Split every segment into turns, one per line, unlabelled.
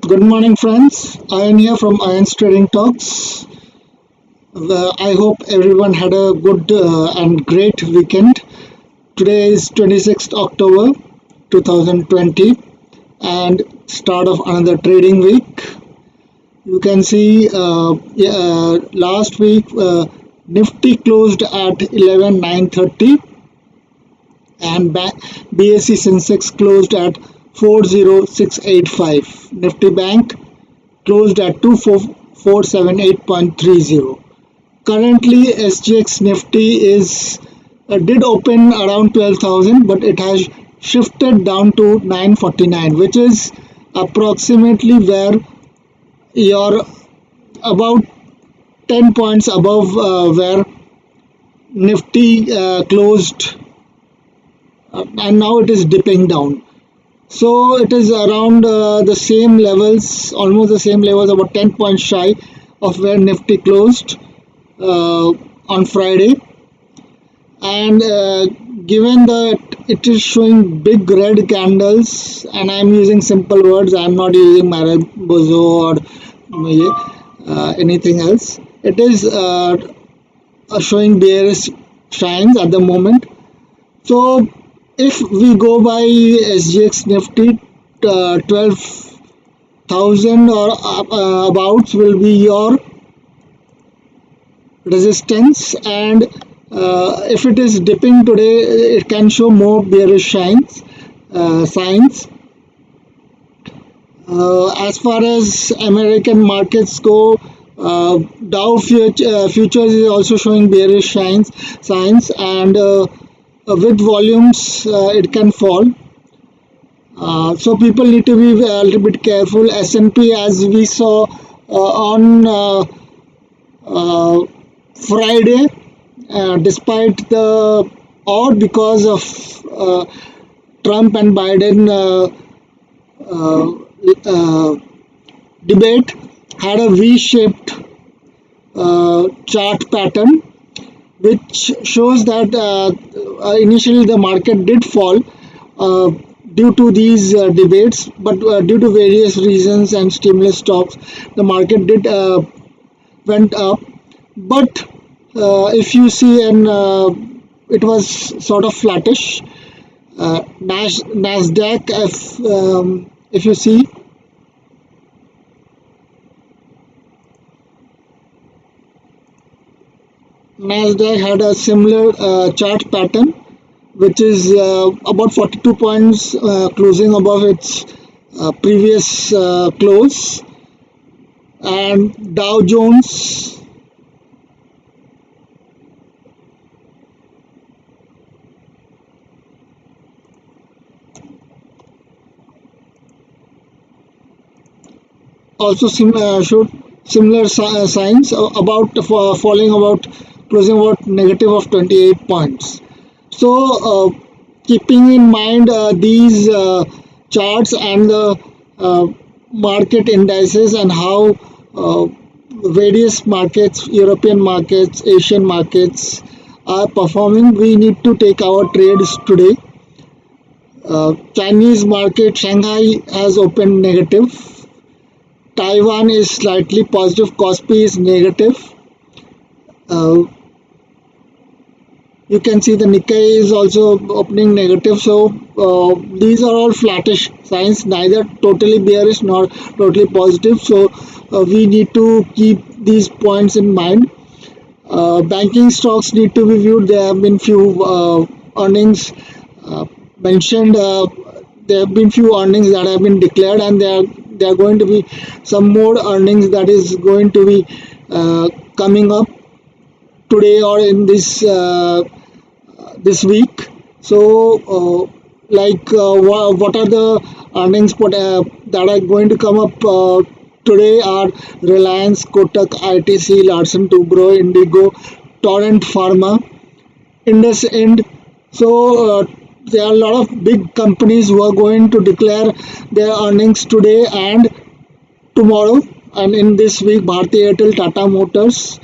Good morning, friends. Ayan here from Ayan's Trading Talks. I hope everyone had a good and great weekend. Today is 26th October 2020 and start of another trading week. You can see last week Nifty closed at 11,930 and BSE Sensex closed at 40685. Nifty Bank closed at 24,478.30. Currently, SGX Nifty is did open around 12,000, but it has shifted down to 949, which is approximately where you're about 10 points above where Nifty closed, and now it is dipping down. So it is around the same levels, almost the same levels, about 10 points shy of where Nifty closed on Friday. And given that it is showing big red candles, and I'm using simple words, I'm not using Marabozo or anything else. It is showing bearish signs at the moment. So if we go by SGX Nifty, 12,000 or abouts will be your resistance, and if it is dipping today, it can show more bearish signs. As far as American markets go, Dow futures is also showing bearish signs, and with volumes it can fall. So people need to be a little bit careful. S&P, as we saw on Friday, despite the because of Trump and Biden debate, had a V-shaped chart pattern, which shows that initially the market did fall due to these debates, but due to various reasons and stimulus talks, the market did went up. But if you see, and it was sort of flattish. Nasdaq, if you see, Nasdaq had a similar chart pattern, which is about 42 points closing above its previous close, and Dow Jones also showed similar signs about falling, about closing about negative of 28 points. So keeping in mind these charts and the market indices, and how various markets, European markets, Asian markets are performing, we need to take our trades today. Chinese market, Shanghai has opened negative. Taiwan is slightly positive. Kospi is negative. You can see the Nikkei is also opening negative. So these are all flattish signs, neither totally bearish nor totally positive. So we need to keep these points in mind. Banking stocks need to be viewed. There have been few earnings mentioned. There have been few earnings that have been declared, and there are going to be some more earnings that is going to be coming up today or in this week. So what are the earnings that are going to come up today are Reliance, Kotak, ITC, Larsen Toubro, Indigo, Torrent Pharma, Indus End. So there are a lot of big companies who are going to declare their earnings today and tomorrow, and in this week Bharti Airtel, Tata Motors.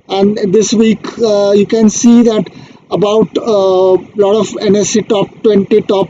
And this week you can see that about a lot of NSE top 20, top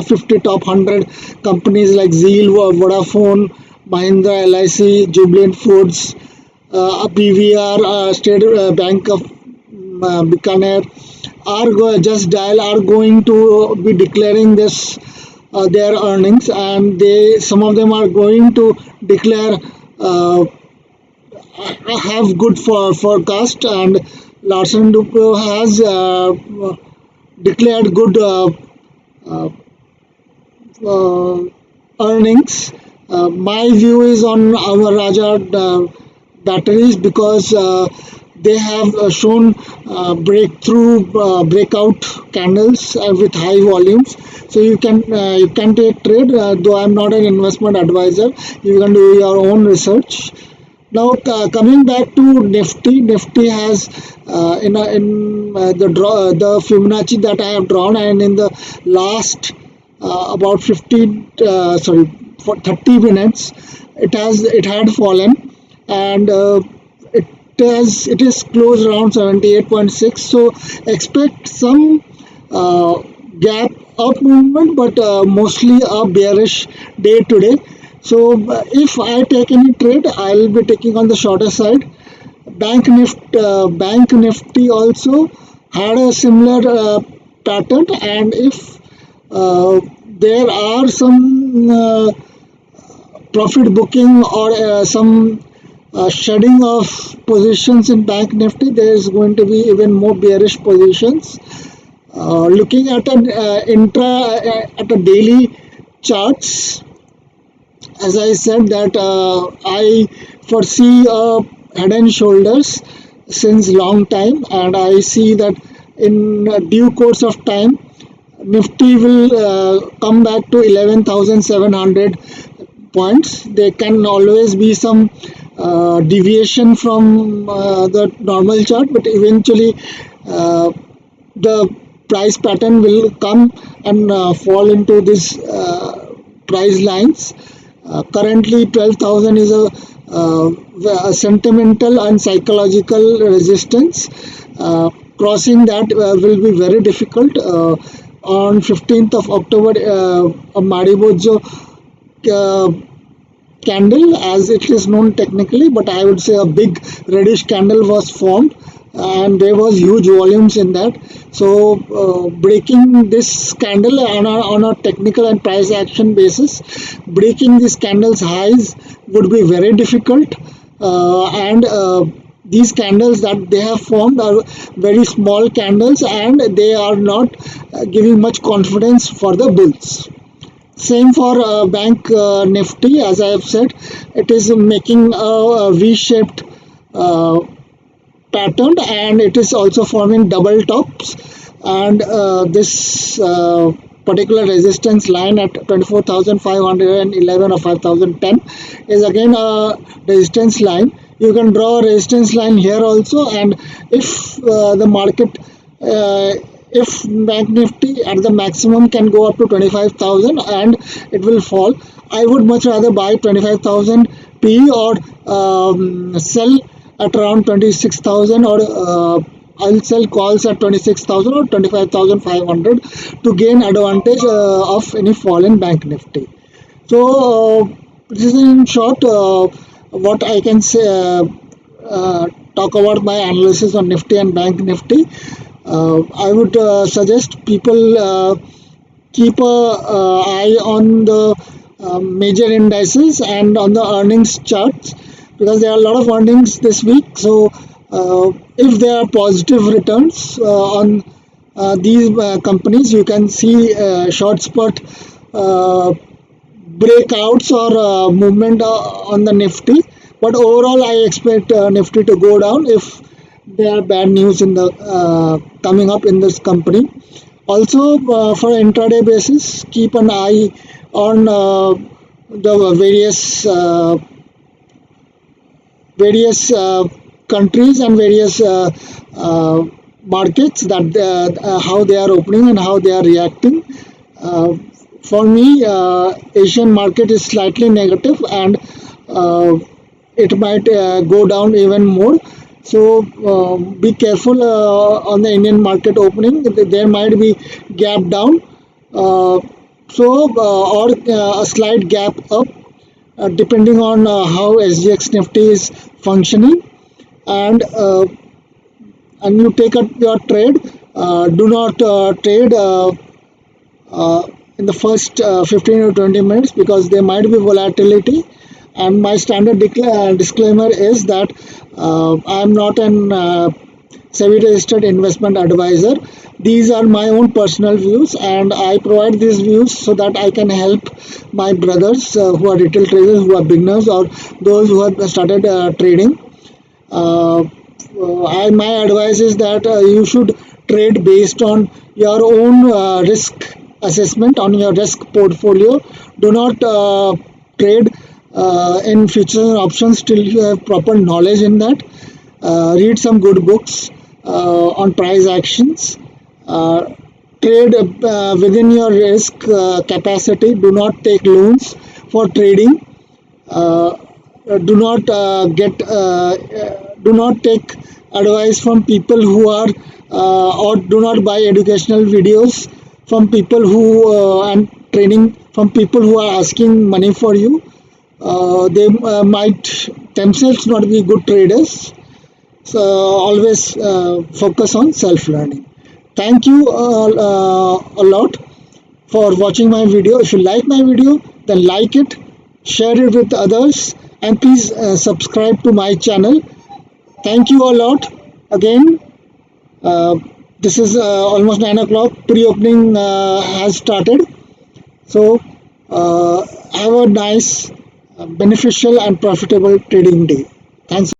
50, top 100 companies like Zeal, Vodafone, Mahindra, LIC, Jubilant Foods, PVR, State Bank of Bikaner, just dial are going to be declaring this their earnings, and they some of them are going to declare have good forecast, and Larsen Dupro has declared good uh, uh, earnings. My view is on our Raja batteries because they have shown breakout candles with high volumes. So you can take trade. Though I'm not an investment advisor, you can do your own research. Now coming back to Nifty, Nifty has in the Fibonacci that I have drawn, and in the last about 15 for 30 minutes it had fallen, and it is closed around 78.6. So expect some uh, gap up movement, but mostly a bearish day today. So if I take any trade, I'll be taking on the shorter side. Bank Nifty also had a similar pattern, and if there are some profit booking or some shedding of positions in Bank Nifty, there is going to be even more bearish positions. Looking at an at a daily charts, as I said that I foresee head and shoulders since long time, and I see that in due course of time, Nifty will come back to 11,700 points. There can always be some deviation from the normal chart, but eventually the price pattern will come and fall into this price lines. Currently, 12,000 is a sentimental and psychological resistance. Crossing that will be very difficult. On 15th of October, a Maribojo uh, candle, as it is known technically, but I would say a big reddish candle was formed, and there was huge volumes in that. So breaking this candle on a technical and price action basis, breaking this candle's highs would be very difficult, and these candles that they have formed are very small candles, and they are not giving much confidence for the bulls. Same for Bank Nifty, as I have said, it is making a V-shaped uh, pattern, and it is also forming double tops, and this particular resistance line at 24,511 or 5,010 is again a resistance line. You can draw a resistance line here also, and if the market uh, if Bank Nifty at the maximum can go up to 25,000 and it will fall, I would much rather buy 25,000 P, or sell at around 26,000, or I'll sell calls at 26,000 or 25,500 to gain advantage of any fall in Bank Nifty. So this is in short what I can say. Talk about my analysis on Nifty and Bank Nifty. I would suggest people keep a eye on the major indices and on the earnings charts, because there are a lot of earnings this week. So if there are positive returns on these companies, you can see short spurt breakouts or movement on the Nifty. But overall, I expect Nifty to go down if there are bad news in the coming up in this company. Also, for intraday basis, keep an eye on the various countries and various markets, that how they are opening and how they are reacting. Uh, for me, Asian market is slightly negative, and uh, it might go down even more. So be careful on the Indian market opening. There might be gap down, or a slight gap up, depending on how SGX Nifty is functioning, and you take up your trade. Do not trade in the first 15 or 20 minutes, because there might be volatility. And my standard disclaimer is that I am not an SEBI registered investment advisor. These are my own personal views, and I provide these views so that I can help my brothers who are retail traders, who are beginners, or those who have started trading. Uh, my advice is that you should trade based on your own risk assessment, on your risk portfolio. Do not trade in futures and options till you have proper knowledge in that. Read some good books on price actions. Uh, Trade within your risk capacity. Do not take loans for trading. uh, do not take advice from people who are or do not buy educational videos from people who and training from people who are asking money for you. They might themselves not be good traders. So always focus on self learning. Thank you a lot for watching my video. If you like my video, then like it, share it with others, and please subscribe to my channel. Thank you a lot. Again, uh, this is almost 9 o'clock. Pre-opening has started. So have a nice, beneficial and profitable trading day. Thanks.